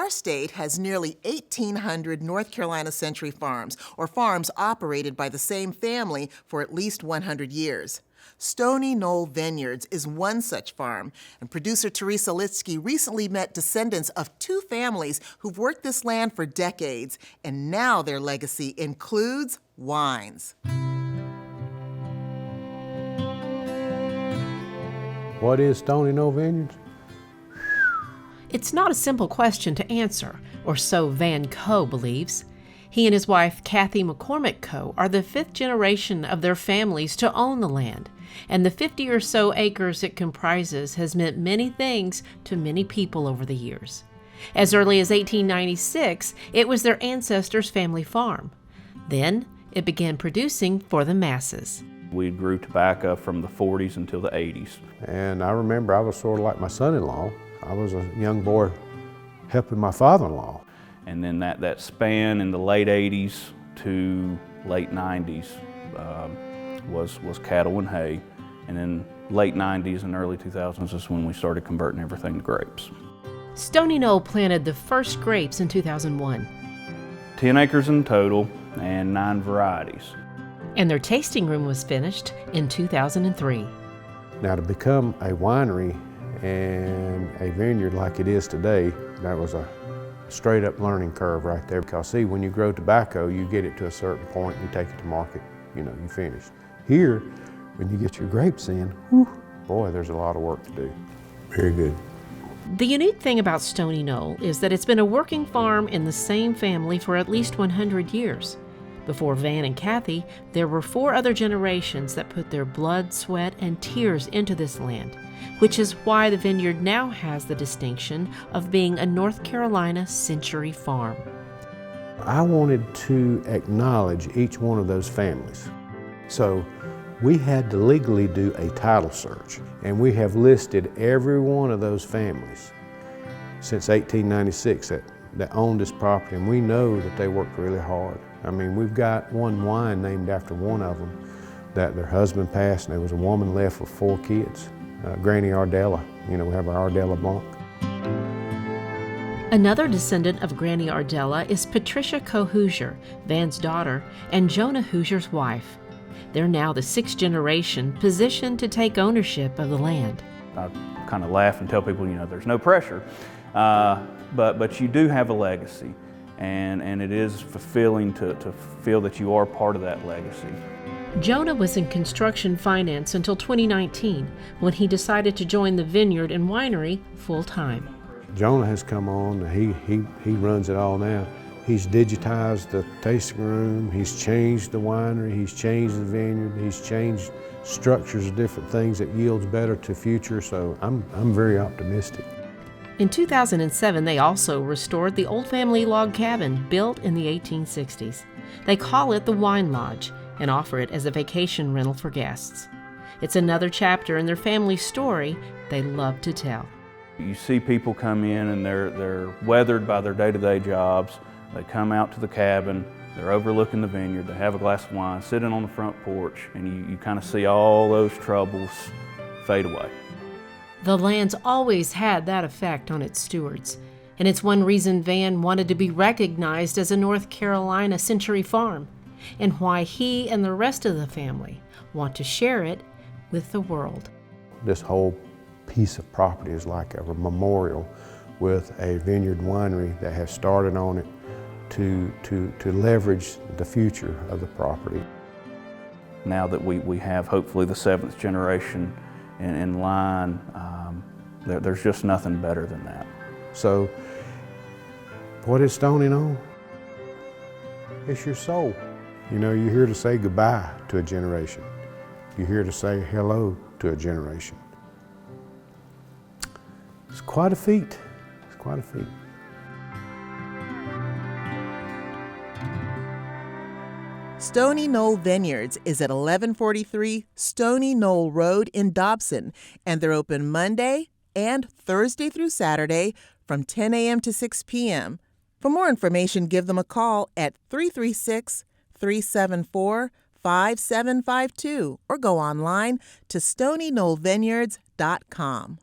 Our state has nearly 1,800 North Carolina Century farms, or farms operated by the same family for at least 100 years. Stony Knoll Vineyards is one such farm, and producer Teresa Litsky recently met descendants of two families who've worked this land for decades, and now their legacy includes wines. What is Stony Knoll Vineyards? It's not a simple question to answer, or so Van Coe believes. He and his wife, Kathy McCormick Coe, are the fifth generation of their families to own the land, and the 50 or so acres it comprises has meant many things to many people over the years. As early as 1896, it was their ancestors' family farm. Then, it began producing for the masses. We grew tobacco from the 40s until the 80s. And I remember I was sort of like my son-in-law. I was a young boy helping my father-in-law. And then that span in the late 80s to late 90s was cattle and hay. And then late 90s and early 2000s is when we started converting everything to grapes. Stony Knoll planted the first grapes in 2001. 10 acres in total and 9 varieties. And their tasting room was finished in 2003. Now, to become a winery and a vineyard like it is today, that was a straight up learning curve right there. Because see, when you grow tobacco, you get it to a certain point, you take it to market, you finish. Here, when you get your grapes in, whew, boy, there's a lot of work to do. Very good. The unique thing about Stony Knoll is that it's been a working farm in the same family for at least 100 years. Before Van and Kathy, there were 4 other generations that put their blood, sweat, and tears into this land, which is why the vineyard now has the distinction of being a North Carolina Century Farm. I wanted to acknowledge each one of those families. So we had to legally do a title search, and we have listed every one of those families since 1896 that owned this property, and we know that they worked really hard. I mean, we've got one wine named after one of them that their husband passed, and there was a woman left with 4 kids, Granny Ardella. We have our Ardella Blanc. Another descendant of Granny Ardella is Patricia Coe Hoosier, Van's daughter, and Jonah Hoosier's wife. They're now the 6th generation positioned to take ownership of the land. I kind of laugh and tell people, there's no pressure, but you do have a legacy. And it is fulfilling to feel that you are part of that legacy. Jonah was in construction finance until 2019, when he decided to join the vineyard and winery full-time. Jonah has come on, he runs it all now. He's digitized the tasting room, he's changed the winery, he's changed the vineyard, he's changed structures of different things that yields better to future, so I'm very optimistic. In 2007, they also restored the old family log cabin built in the 1860s. They call it the Wine Lodge and offer it as a vacation rental for guests. It's another chapter in their family story they love to tell. You see people come in and they're weathered by their day-to-day jobs. They come out to the cabin, they're overlooking the vineyard, they have a glass of wine, sitting on the front porch, and you kind of see all those troubles fade away. The land's always had that effect on its stewards, and it's one reason Van wanted to be recognized as a North Carolina Century Farm, and why he and the rest of the family want to share it with the world. This whole piece of property is like a memorial with a vineyard winery that has started on it to leverage the future of the property. Now that we have hopefully the 7th generation in line, there's just nothing better than that. So, what is Stony Knoll? It's your soul. You're here to say goodbye to a generation. You're here to say hello to a generation. It's quite a feat. It's quite a feat. Stony Knoll Vineyards is at 1143 Stony Knoll Road in Dobson, and they're open Monday and Thursday through Saturday from 10 a.m. to 6 p.m. For more information, give them a call at 336-374-5752 or go online to stonyknollvineyards.com.